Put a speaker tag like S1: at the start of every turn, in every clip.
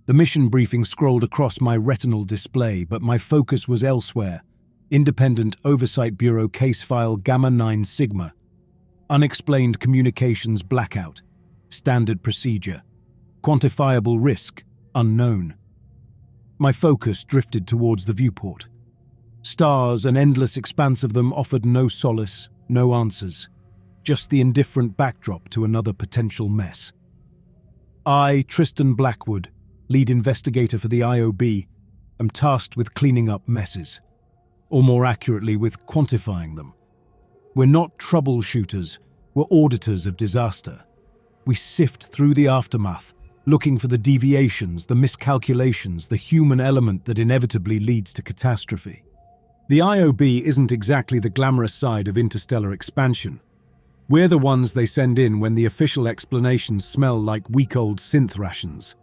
S1: The mission briefing scrolled across my retinal display, but my focus was elsewhere. Independent Oversight Bureau Case File Gamma 9 Sigma. Unexplained communications blackout. Standard procedure. Quantifiable risk. Unknown. My focus drifted towards the viewport. Stars, an endless expanse of them, offered no solace, no answers. Just the indifferent backdrop to another potential mess. I, Tristan Blackwood, lead investigator for the IOB, am tasked with cleaning up messes. Or more accurately, with quantifying them. We're not troubleshooters, we're auditors of disaster. We sift through the aftermath, looking for the deviations, the miscalculations, the human element that inevitably leads to catastrophe. The IOB isn't exactly the glamorous side of interstellar expansion. We're the ones they send in when the official explanations smell like week-old synth rations.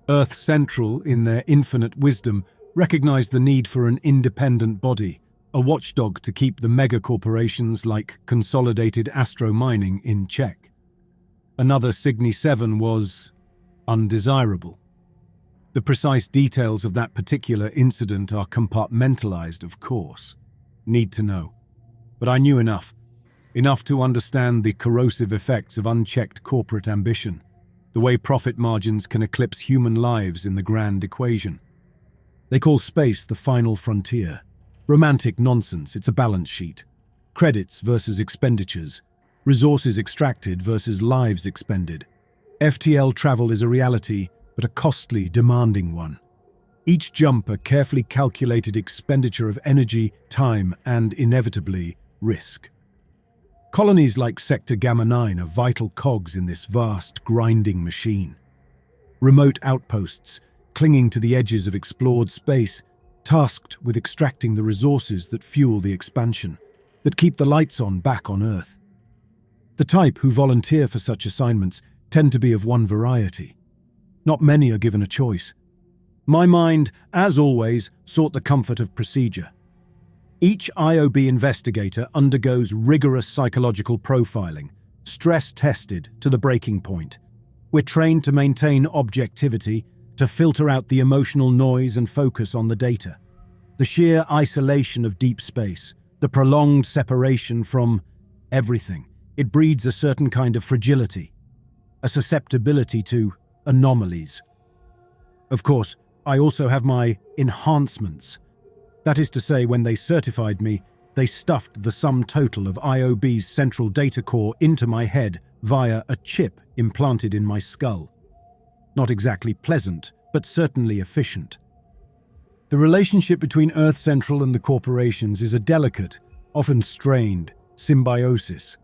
S1: Earth Central, in their infinite wisdom, recognized the need for an independent body, a watchdog to keep the megacorporations like Consolidated Astro Mining in check. Another Cygni 7 was undesirable. The precise details of that particular incident are compartmentalized, of course. Need to know. But I knew enough. Enough to understand the corrosive effects of unchecked corporate ambition, the way profit margins can eclipse human lives in the grand equation. They call space the final frontier. Romantic nonsense, it's a balance sheet. Credits versus expenditures. Resources extracted versus lives expended. FTL travel is a reality, but a costly, demanding one. Each jump a carefully calculated expenditure of energy, time, and, inevitably, risk. Colonies like Sector Gamma 9 are vital cogs in this vast, grinding machine. Remote outposts, clinging to the edges of explored space, tasked with extracting the resources that fuel the expansion, that keep the lights on back on Earth. The type who volunteer for such assignments tend to be of one variety. Not many are given a choice. My mind, as always, sought the comfort of procedure. Each IOB investigator undergoes rigorous psychological profiling, stress-tested to the breaking point. We're trained to maintain objectivity, to filter out the emotional noise and focus on the data. The sheer isolation of deep space, the prolonged separation from everything, it breeds a certain kind of fragility, a susceptibility to anomalies. Of course, I also have my enhancements. That is to say, when they certified me, they stuffed the sum total of IOB's central data core into my head via a chip implanted in my skull. Not exactly pleasant, but certainly efficient. The relationship between Earth Central and the corporations is a delicate, often strained, symbiosis.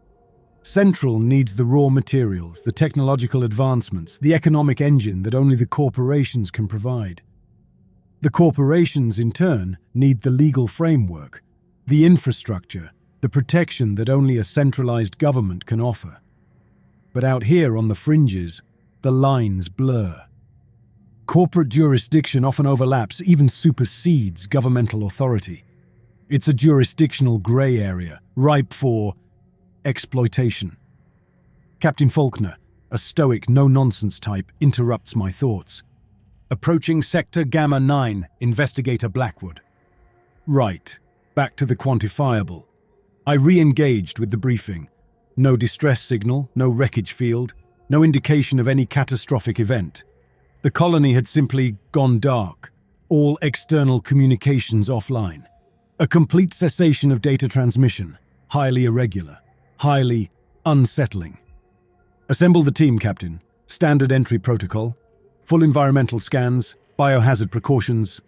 S1: Central needs the raw materials, the technological advancements, the economic engine that only the corporations can provide. The corporations, in turn, need the legal framework, the infrastructure, the protection that only a centralized government can offer. But out here on the fringes, the lines blur. Corporate jurisdiction often overlaps, even supersedes governmental authority. It's a jurisdictional grey area, ripe for exploitation. Captain Faulkner, a stoic, no-nonsense type, interrupts my thoughts. Approaching Sector Gamma 9, Investigator Blackwood. Right, back to the quantifiable. I re-engaged with the briefing. No distress signal, no wreckage field, no indication of any catastrophic event. The colony had simply gone dark, all external communications offline. A complete cessation of data transmission, highly irregular, highly unsettling. Assemble the team, Captain. Standard entry protocol. Full environmental scans, biohazard precautions.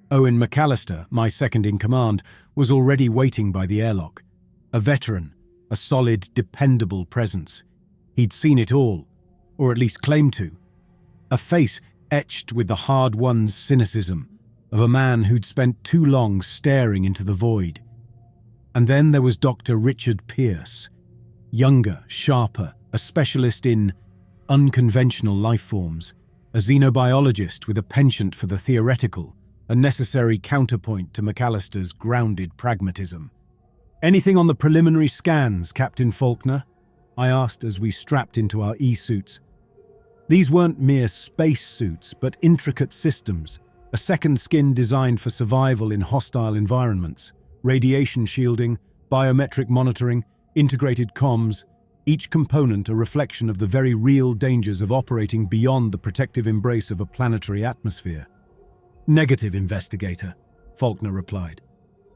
S1: Owen McAllister, my second-in-command, was already waiting by the airlock. A veteran, a solid, dependable presence. He'd seen it all, or at least claimed to. A face etched with the hard-won cynicism of a man who'd spent too long staring into the void. And then there was Dr. Richard Pierce, younger, sharper, a specialist in unconventional life forms, a xenobiologist with a penchant for the theoretical, a necessary counterpoint to McAllister's grounded pragmatism. "Anything on the preliminary scans, Captain Faulkner?" I asked as we strapped into our E-suits. These weren't mere spacesuits, but intricate systems, a second skin designed for survival in hostile environments, radiation shielding, biometric monitoring, integrated comms, each component a reflection of the very real dangers of operating beyond the protective embrace of a planetary atmosphere. "Negative, investigator," Faulkner replied.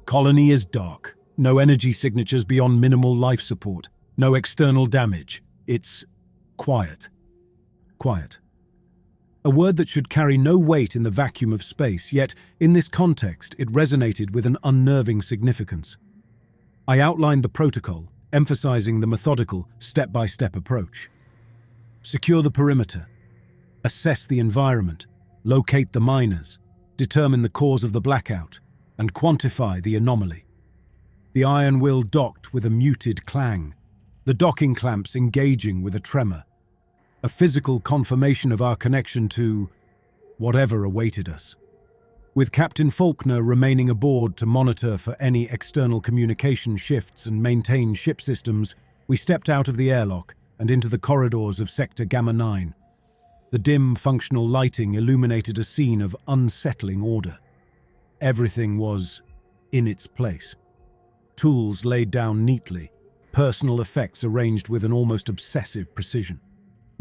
S1: "Colony is dark. No energy signatures beyond minimal life support. No external damage. It's quiet." Quiet. A word that should carry no weight in the vacuum of space, yet, in this context, it resonated with an unnerving significance. I outlined the protocol, emphasizing the methodical, step-by-step approach. Secure the perimeter. Assess the environment. Locate the miners. Determine the cause of the blackout. And quantify the anomaly. The iron will docked with a muted clang, the docking clamps engaging with a tremor. A physical confirmation of our connection to whatever awaited us. With Captain Faulkner remaining aboard to monitor for any external communication shifts and maintain ship systems, we stepped out of the airlock and into the corridors of Sector Gamma 9. The dim, functional lighting illuminated a scene of unsettling order. Everything was in its place. Tools laid down neatly, personal effects arranged with an almost obsessive precision.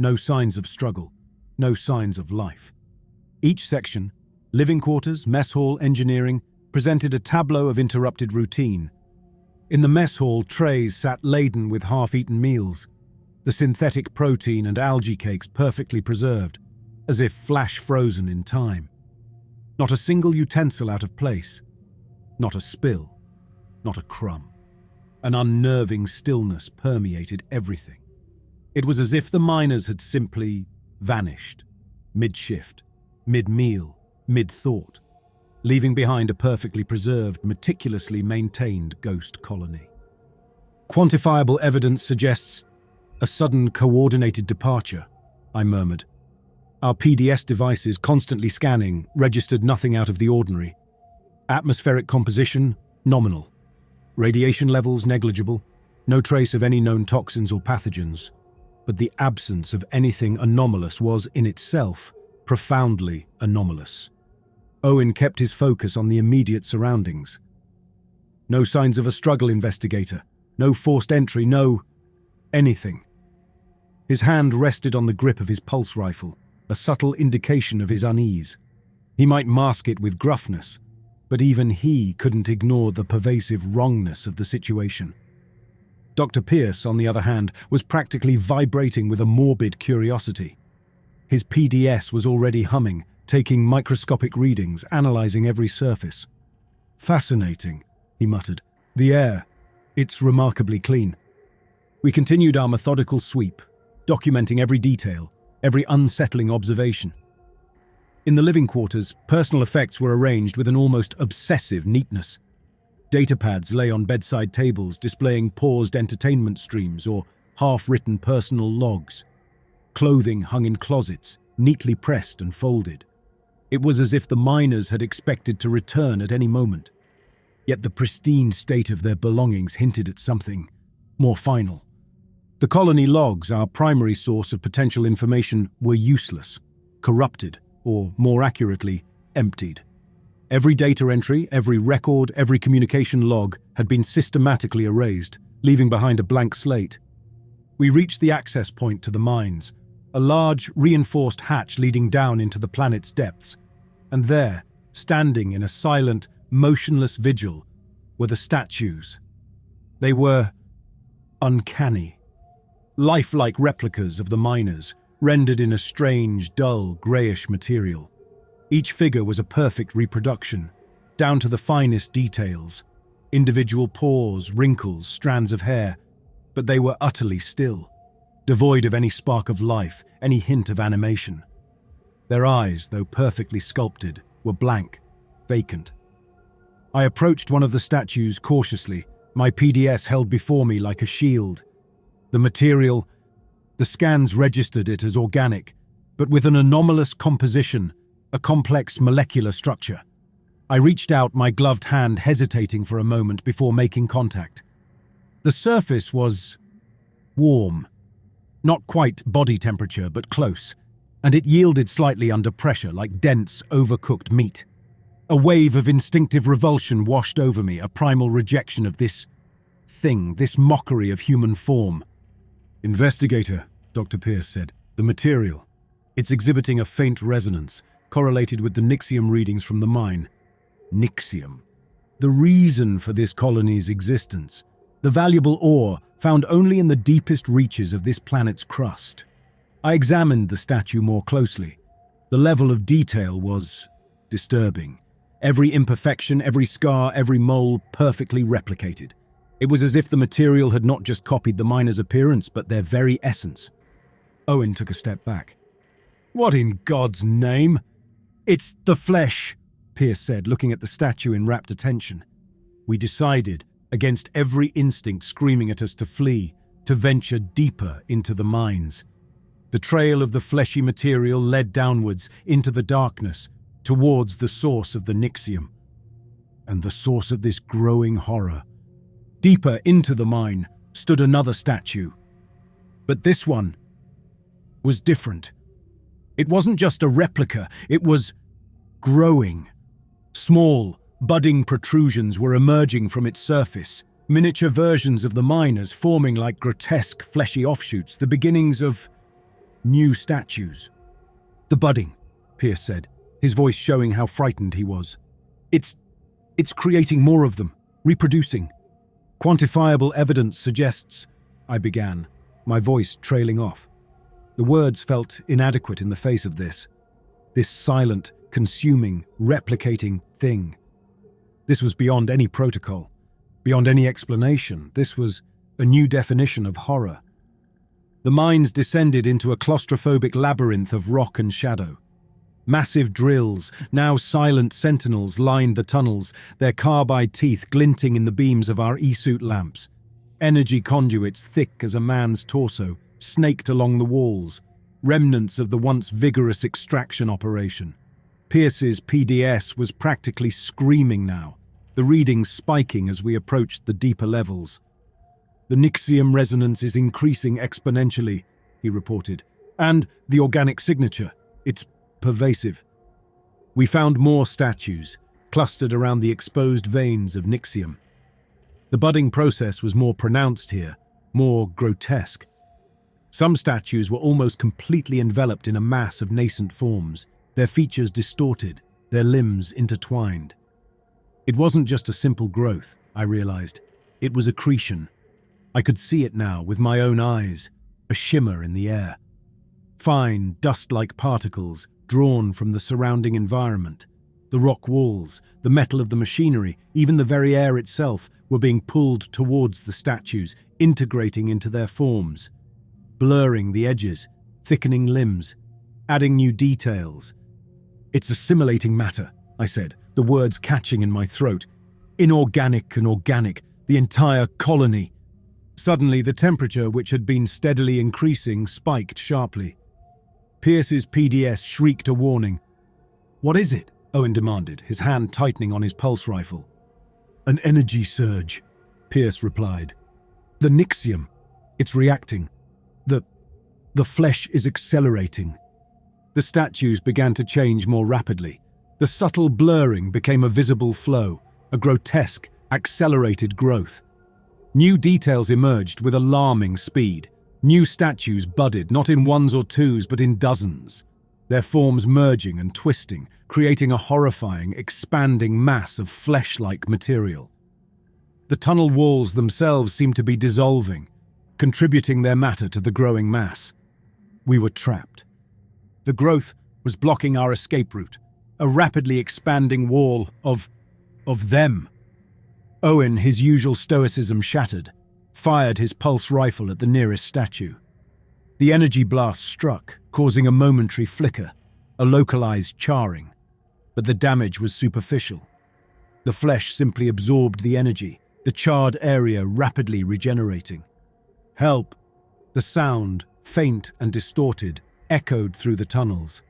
S1: No signs of struggle, no signs of life. Each section, living quarters, mess hall, engineering, presented a tableau of interrupted routine. In the mess hall, trays sat laden with half-eaten meals, the synthetic protein and algae cakes perfectly preserved, as if flash-frozen in time. Not a single utensil out of place, not a spill, not a crumb. An unnerving stillness permeated everything. It was as if the miners had simply vanished, mid-shift, mid-meal, mid-thought, leaving behind a perfectly preserved, meticulously maintained ghost colony. "Quantifiable evidence suggests a sudden coordinated departure," I murmured. Our PDS devices, constantly scanning, registered nothing out of the ordinary. Atmospheric composition, nominal. Radiation levels, negligible. No trace of any known toxins or pathogens. But the absence of anything anomalous was, in itself, profoundly anomalous. Owen kept his focus on the immediate surroundings. No signs of a struggle, investigator. No forced entry, no anything. His hand rested on the grip of his pulse rifle, a subtle indication of his unease. He might mask it with gruffness, but even he couldn't ignore the pervasive wrongness of the situation. Dr. Pierce, on the other hand, was practically vibrating with a morbid curiosity. His PDS was already humming, taking microscopic readings, analyzing every surface. "Fascinating," he muttered. "The air, it's remarkably clean." We continued our methodical sweep, documenting every detail, every unsettling observation. In the living quarters, personal effects were arranged with an almost obsessive neatness. Datapads lay on bedside tables displaying paused entertainment streams or half-written personal logs. Clothing hung in closets, neatly pressed and folded. It was as if the miners had expected to return at any moment. Yet the pristine state of their belongings hinted at something more final. The colony logs, our primary source of potential information, were useless, corrupted, or more accurately, emptied. Every data entry, every record, every communication log had been systematically erased, leaving behind a blank slate. We reached the access point to the mines, a large, reinforced hatch leading down into the planet's depths. And there, standing in a silent, motionless vigil, were the statues. They were uncanny, lifelike replicas of the miners, rendered in a strange, dull, greyish material. Each figure was a perfect reproduction, down to the finest details. Individual pores, wrinkles, strands of hair, but they were utterly still, devoid of any spark of life, any hint of animation. Their eyes, though perfectly sculpted, were blank, vacant. I approached one of the statues cautiously, my PDS held before me like a shield. The material, the scans registered it as organic, but with an anomalous composition, a complex molecular structure. I reached out, my gloved hand hesitating for a moment before making contact. The surface was warm. Not quite body temperature, but close. and it yielded slightly under pressure like dense, overcooked meat. A wave of instinctive revulsion washed over me, a primal rejection of this thing, this mockery of human form. "Investigator," Dr. Pierce said, "the material. It's exhibiting a faint resonance, correlated with the Nixium readings from the mine." Nixium. The reason for this colony's existence. The valuable ore found only in the deepest reaches of this planet's crust. I examined the statue more closely. The level of detail was disturbing. Every imperfection, every scar, every mole perfectly replicated. It was as if the material had not just copied the miner's appearance, but their very essence. Owen took a step back. "What in God's name?" "It's the flesh," Pierce said, looking at the statue in rapt attention. We decided, against every instinct screaming at us to flee, to venture deeper into the mines. The trail of the fleshy material led downwards into the darkness, towards the source of the Nixium. And the source of this growing horror. Deeper into the mine stood another statue. But this one was different. It wasn't just a replica, it was growing. Small, budding protrusions were emerging from its surface, miniature versions of the miners forming like grotesque, fleshy offshoots, the beginnings of new statues. "The budding," Pierce said, his voice showing how frightened he was. It's creating more of them, reproducing. Quantifiable evidence suggests," I began, my voice trailing off. The words felt inadequate in the face of this silent, consuming, replicating thing. This was beyond any protocol, beyond any explanation. This was a new definition of horror. The mines descended into a claustrophobic labyrinth of rock and shadow. Massive drills, now silent sentinels, lined the tunnels, their carbide teeth glinting in the beams of our e-suit lamps. Energy conduits thick as a man's torso snaked along the walls, remnants of the once vigorous extraction operation. Pierce's PDS was practically screaming now, the readings spiking as we approached the deeper levels. "The Nixium resonance is increasing exponentially," he reported. "And the organic signature, it's pervasive." We found more statues, clustered around the exposed veins of Nixium. The budding process was more pronounced here, more grotesque. Some statues were almost completely enveloped in a mass of nascent forms, their features distorted, their limbs intertwined. It wasn't just a simple growth, I realized. It was accretion. I could see it now with my own eyes, a shimmer in the air. Fine, dust-like particles drawn from the surrounding environment. The rock walls, the metal of the machinery, even the very air itself were being pulled towards the statues, integrating into their forms, blurring the edges, thickening limbs, adding new details. "It's assimilating matter," I said, the words catching in my throat. "Inorganic and organic, the entire colony." Suddenly, the temperature, which had been steadily increasing, spiked sharply. Pierce's PDS shrieked a warning. "What is it?" Owen demanded, his hand tightening on his pulse rifle. "An energy surge," Pierce replied. "The Nixium. It's reacting. The flesh is accelerating." The statues began to change more rapidly. The subtle blurring became a visible flow, a grotesque, accelerated growth. New details emerged with alarming speed. New statues budded, not in ones or twos, but in dozens, their forms merging and twisting, creating a horrifying, expanding mass of flesh-like material. The tunnel walls themselves seemed to be dissolving, contributing their matter to the growing mass. We were trapped. The growth was blocking our escape route, a rapidly expanding wall of them. Owen, his usual stoicism shattered, fired his pulse rifle at the nearest statue. The energy blast struck, causing a momentary flicker, a localized charring. But the damage was superficial. The flesh simply absorbed the energy, the charred area rapidly regenerating. "Help!" The sound, faint and distorted, echoed through the tunnels.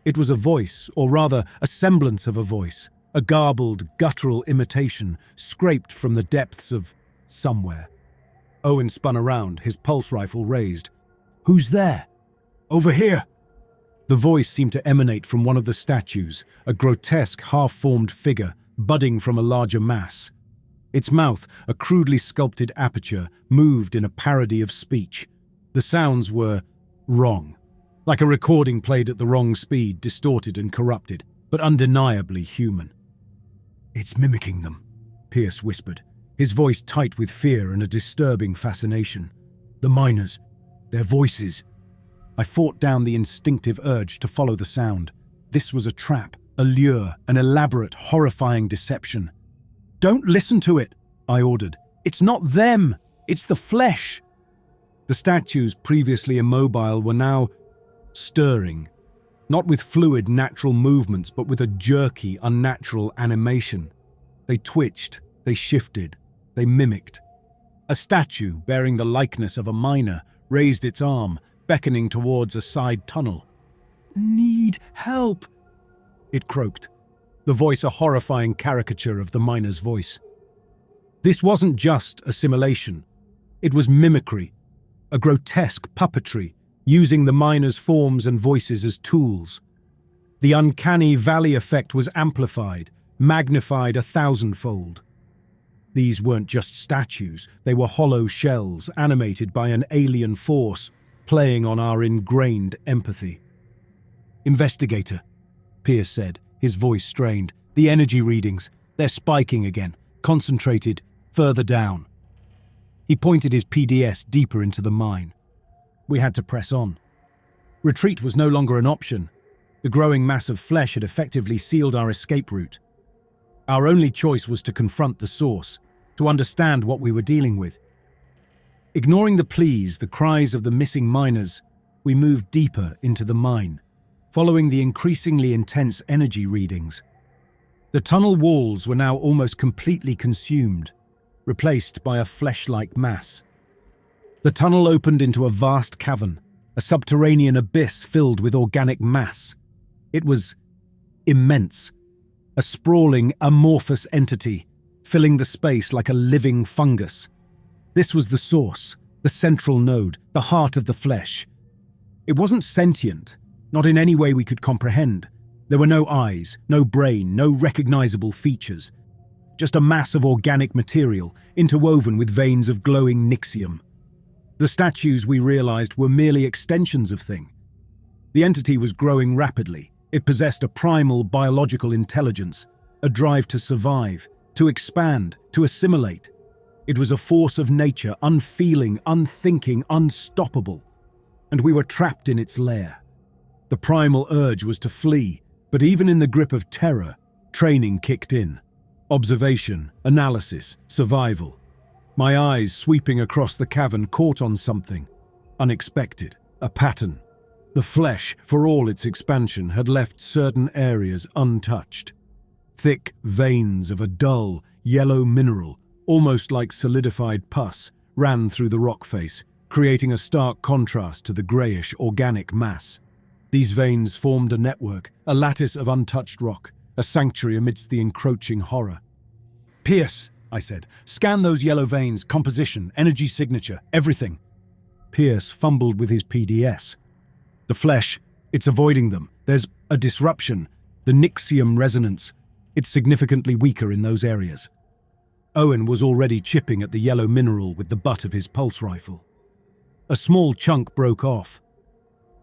S1: It was a voice, or rather a semblance of a voice, a garbled, guttural imitation scraped from the depths of somewhere. Owen spun around, his pulse rifle raised. "Who's there?" "Over here!" The voice seemed to emanate from one of the statues, a grotesque, half-formed figure budding from a larger mass. Its mouth, a crudely sculpted aperture, moved in a parody of speech. The sounds were wrong, like a recording played at the wrong speed, distorted and corrupted, but undeniably human. "It's mimicking them," Pierce whispered, his voice tight with fear and a disturbing fascination. "The miners, their voices." I fought down the instinctive urge to follow the sound. This was a trap, a lure, an elaborate, horrifying deception. "Don't listen to it," I ordered. "It's not them, it's the flesh." The statues, previously immobile, were now stirring, not with fluid, natural movements, but with a jerky, unnatural animation. They twitched, they shifted, they mimicked. A statue, bearing the likeness of a miner, raised its arm, beckoning towards a side tunnel. "Need help," it croaked, the voice a horrifying caricature of the miner's voice. This wasn't just assimilation. It was mimicry, a grotesque puppetry, using the miner's forms and voices as tools. The uncanny valley effect was amplified, magnified 1,000-fold. These weren't just statues, they were hollow shells animated by an alien force, playing on our ingrained empathy. "Investigator," Pierce said, his voice strained. "The energy readings, they're spiking again, concentrated, further down." He pointed his PDS deeper into the mine. We had to press on. Retreat was no longer an option. The growing mass of flesh had effectively sealed our escape route. Our only choice was to confront the source, to understand what we were dealing with. Ignoring the pleas, the cries of the missing miners, we moved deeper into the mine, following the increasingly intense energy readings. The tunnel walls were now almost completely consumed, replaced by a flesh-like mass. The tunnel opened into a vast cavern, a subterranean abyss filled with organic mass. It was immense, a sprawling, amorphous entity, filling the space like a living fungus. This was the source, the central node, the heart of the flesh. It wasn't sentient, not in any way we could comprehend. There were no eyes, no brain, no recognizable features. Just a mass of organic material, interwoven with veins of glowing nixium. The statues, we realized, were merely extensions of thing. The entity was growing rapidly. It possessed a primal biological intelligence, a drive to survive, to expand, to assimilate. It was a force of nature, unfeeling, unthinking, unstoppable. And we were trapped in its lair. The primal urge was to flee, but even in the grip of terror, training kicked in. Observation, analysis, survival. My eyes, sweeping across the cavern, caught on something unexpected, a pattern. The flesh, for all its expansion, had left certain areas untouched. Thick veins of a dull, yellow mineral, almost like solidified pus, ran through the rock face, creating a stark contrast to the greyish, organic mass. These veins formed a network, a lattice of untouched rock, a sanctuary amidst the encroaching horror. "Pierce," I said, "scan those yellow veins, composition, energy signature, everything." Pierce fumbled with his PDS. "The flesh, it's avoiding them. There's a disruption. The nixium resonance. It's significantly weaker in those areas." Owen was already chipping at the yellow mineral with the butt of his pulse rifle. A small chunk broke off.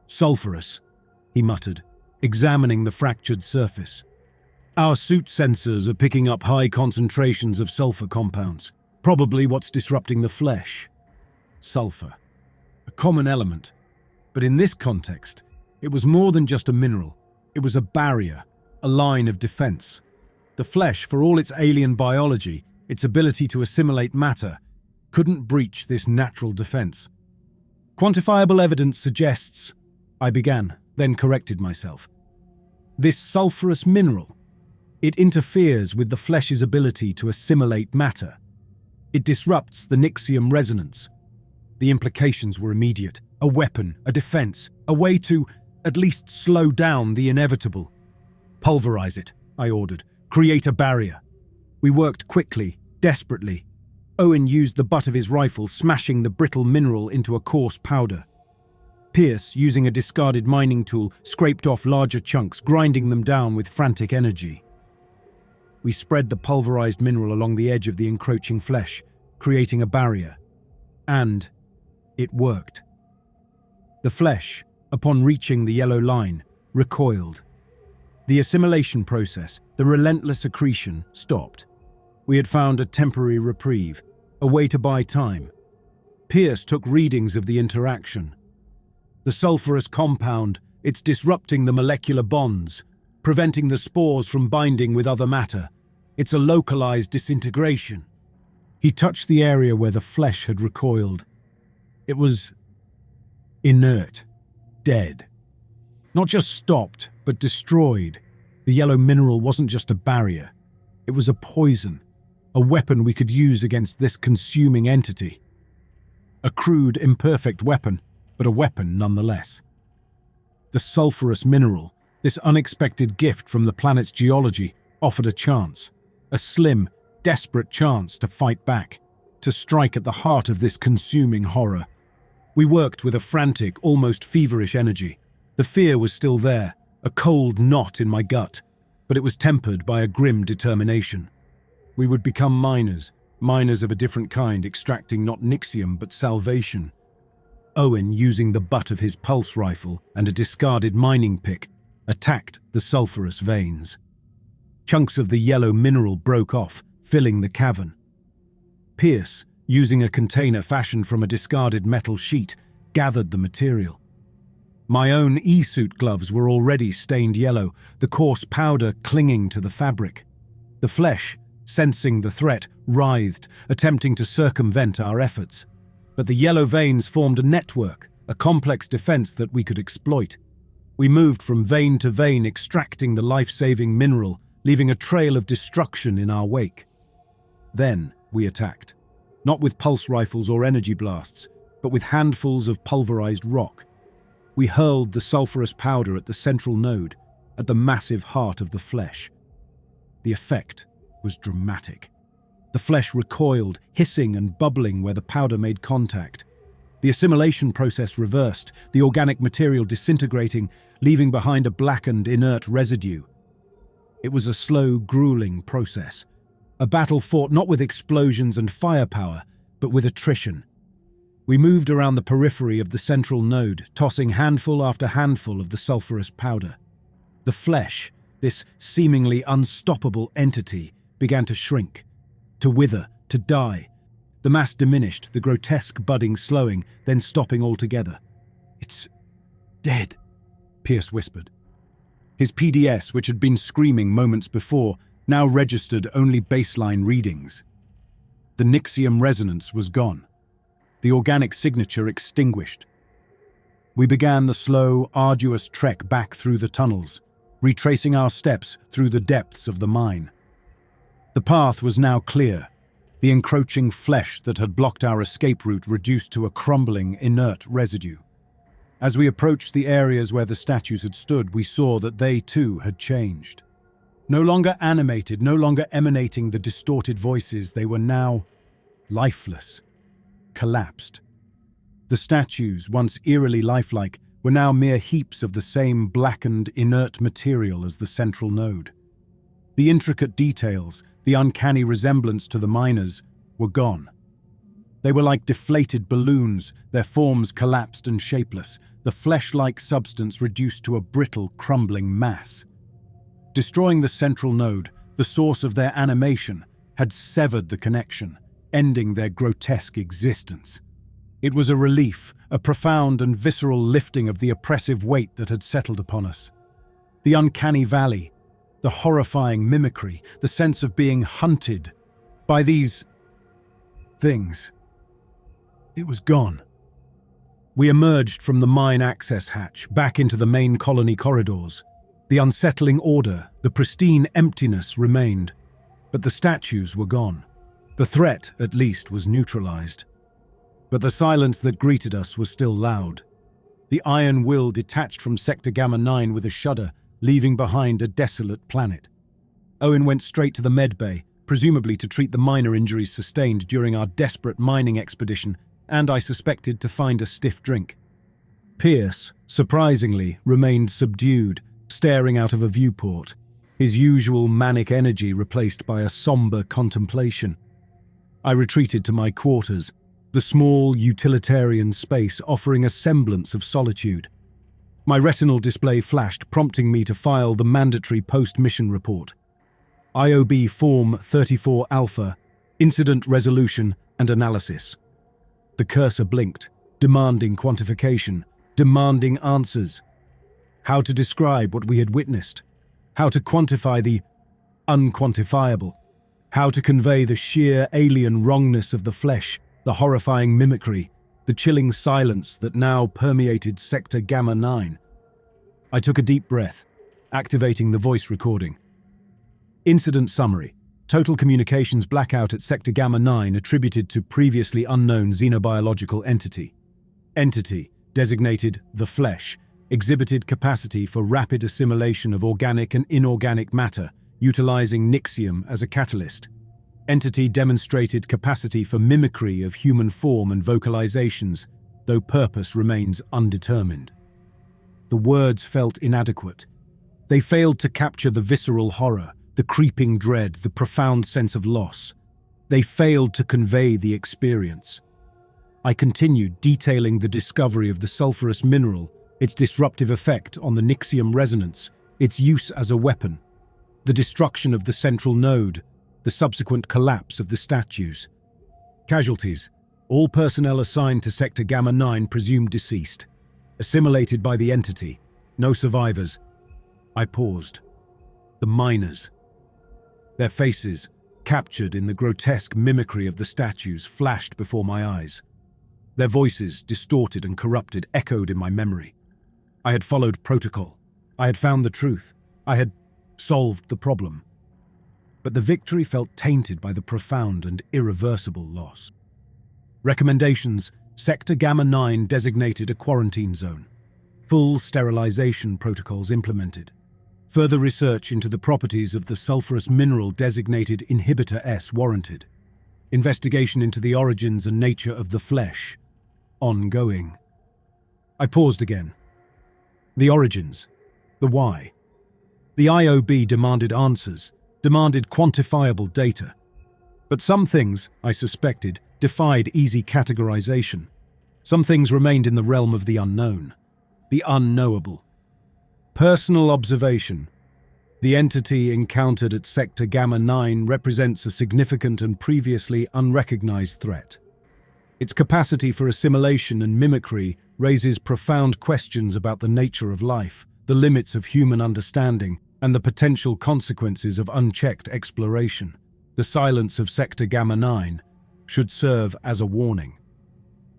S1: "Sulphurous," he muttered, examining the fractured surface. "Our suit sensors are picking up high concentrations of sulfur compounds, probably what's disrupting the flesh." Sulfur. A common element. But in this context, it was more than just a mineral. It was a barrier, a line of defense. The flesh, for all its alien biology, its ability to assimilate matter, couldn't breach this natural defense. "Quantifiable evidence suggests," I began, then corrected myself. "This sulphurous mineral, it interferes with the flesh's ability to assimilate matter. It disrupts the nixium resonance." The implications were immediate. A weapon, a defense, a way to, at least, slow down the inevitable. "Pulverize it," I ordered. "Create a barrier." We worked quickly, desperately. Owen used the butt of his rifle, smashing the brittle mineral into a coarse powder. Pierce, using a discarded mining tool, scraped off larger chunks, grinding them down with frantic energy. We spread the pulverized mineral along the edge of the encroaching flesh, creating a barrier. And it worked. The flesh, upon reaching the yellow line, recoiled. The assimilation process, the relentless accretion, stopped. We had found a temporary reprieve, a way to buy time. Pierce took readings of the interaction. The sulfurous compound, it's disrupting the molecular bonds, preventing the spores from binding with other matter. It's a localized disintegration. He touched the area where the flesh had recoiled. It was inert, dead. Not just stopped, but destroyed. The yellow mineral wasn't just a barrier. It was a poison, a weapon we could use against this consuming entity. A crude, imperfect weapon, but a weapon nonetheless. The sulfurous mineral, this unexpected gift from the planet's geology, offered a chance. A slim, desperate chance to fight back, to strike at the heart of this consuming horror. We worked with a frantic, almost feverish energy. The fear was still there, a cold knot in my gut, but it was tempered by a grim determination. We would become miners of a different kind, extracting not nixium but salvation. Owen, using the butt of his pulse rifle and a discarded mining pick, attacked the sulfurous veins. Chunks of the yellow mineral broke off, filling the cavern. Pierce, using a container fashioned from a discarded metal sheet, gathered the material. My own e-suit gloves were already stained yellow, the coarse powder clinging to the fabric. The flesh, sensing the threat, writhed, attempting to circumvent our efforts. But the yellow veins formed a network, a complex defense that we could exploit. We moved from vein to vein, extracting the life-saving mineral, leaving a trail of destruction in our wake. Then we attacked, not with pulse rifles or energy blasts, but with handfuls of pulverized rock. We hurled the sulfurous powder at the central node, at the massive heart of the flesh. The effect was dramatic. The flesh recoiled, hissing and bubbling where the powder made contact. The assimilation process reversed, the organic material disintegrating, leaving behind a blackened, inert residue. It was a slow, grueling process. A battle fought not with explosions and firepower, but with attrition. We moved around the periphery of the central node, tossing handful after handful of the sulfurous powder. The flesh, this seemingly unstoppable entity, began to shrink, to wither, to die. The mass diminished, the grotesque budding slowing, then stopping altogether. "It's dead," Pierce whispered. His PDS, which had been screaming moments before, now registered only baseline readings. The nixium resonance was gone. The organic signature extinguished. We began the slow, arduous trek back through the tunnels, retracing our steps through the depths of the mine. The path was now clear, the encroaching flesh that had blocked our escape route reduced to a crumbling, inert residue. As we approached the areas where the statues had stood, we saw that they too had changed. No longer animated, no longer emanating the distorted voices, they were now lifeless, collapsed. The statues, once eerily lifelike, were now mere heaps of the same blackened, inert material as the central node. The intricate details, the uncanny resemblance to the miners, were gone. They were like deflated balloons, their forms collapsed and shapeless, the flesh-like substance reduced to a brittle, crumbling mass. Destroying the central node, the source of their animation, had severed the connection, ending their grotesque existence. It was a relief, a profound and visceral lifting of the oppressive weight that had settled upon us. The uncanny valley, the horrifying mimicry, the sense of being hunted by these things. It was gone. We emerged from the mine access hatch, back into the main colony corridors. The unsettling order, the pristine emptiness remained, but the statues were gone. The threat, at least, was neutralized. But the silence that greeted us was still loud. The iron will detached from Sector Gamma 9 with a shudder, leaving behind a desolate planet. Owen went straight to the med bay, presumably to treat the minor injuries sustained during our desperate mining expedition, and I suspected to find a stiff drink. Pierce, surprisingly, remained subdued, staring out of a viewport, his usual manic energy replaced by a somber contemplation. I retreated to my quarters, the small, utilitarian space offering a semblance of solitude. My retinal display flashed, prompting me to file the mandatory post-mission report. IOB Form 34 Alpha, Incident Resolution and Analysis. The cursor blinked, demanding quantification, demanding answers. How to describe what we had witnessed? How to quantify the unquantifiable? How to convey the sheer alien wrongness of the flesh, the horrifying mimicry, the chilling silence that now permeated Sector Gamma 9? I took a deep breath, activating the voice recording. Incident summary. Total communications blackout at Sector Gamma 9 attributed to previously unknown xenobiological entity. Entity, designated the Flesh, exhibited capacity for rapid assimilation of organic and inorganic matter, utilizing Nixium as a catalyst. Entity demonstrated capacity for mimicry of human form and vocalizations, though purpose remains undetermined. The words felt inadequate. They failed to capture the visceral horror, the creeping dread, the profound sense of loss. They failed to convey the experience. I continued detailing the discovery of the sulfurous mineral, its disruptive effect on the Nixium resonance, its use as a weapon, the destruction of the central node, the subsequent collapse of the statues. Casualties. All personnel assigned to Sector Gamma 9 presumed deceased. Assimilated by the entity. No survivors. I paused. The miners. Their faces, captured in the grotesque mimicry of the statues, flashed before my eyes. Their voices, distorted and corrupted, echoed in my memory. I had followed protocol. I had found the truth. I had solved the problem. But the victory felt tainted by the profound and irreversible loss. Recommendations. Sector Gamma 9 designated a quarantine zone. Full sterilization protocols implemented. Further research into the properties of the sulfurous mineral designated Inhibitor S warranted. Investigation into the origins and nature of the flesh. Ongoing. I paused again. The origins. The why. The IOB demanded answers, demanded quantifiable data. But some things, I suspected, defied easy categorization. Some things remained in the realm of the unknown, the unknowable. Personal observation. The entity encountered at Sector Gamma 9 represents a significant and previously unrecognized threat. Its capacity for assimilation and mimicry raises profound questions about the nature of life, the limits of human understanding, and the potential consequences of unchecked exploration. The silence of Sector Gamma 9 should serve as a warning.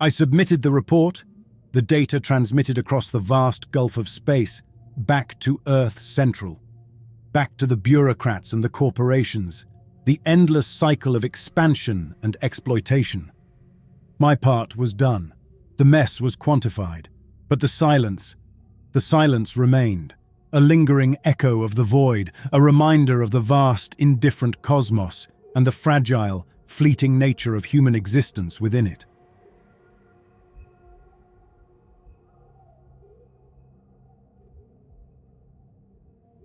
S1: I submitted the report, the data transmitted across the vast gulf of space, back to Earth Central, back to the bureaucrats and the corporations, the endless cycle of expansion and exploitation. My part was done. The mess was quantified, but the silence remained, a lingering echo of the void, a reminder of the vast, indifferent cosmos and the fragile, fleeting nature of human existence within it.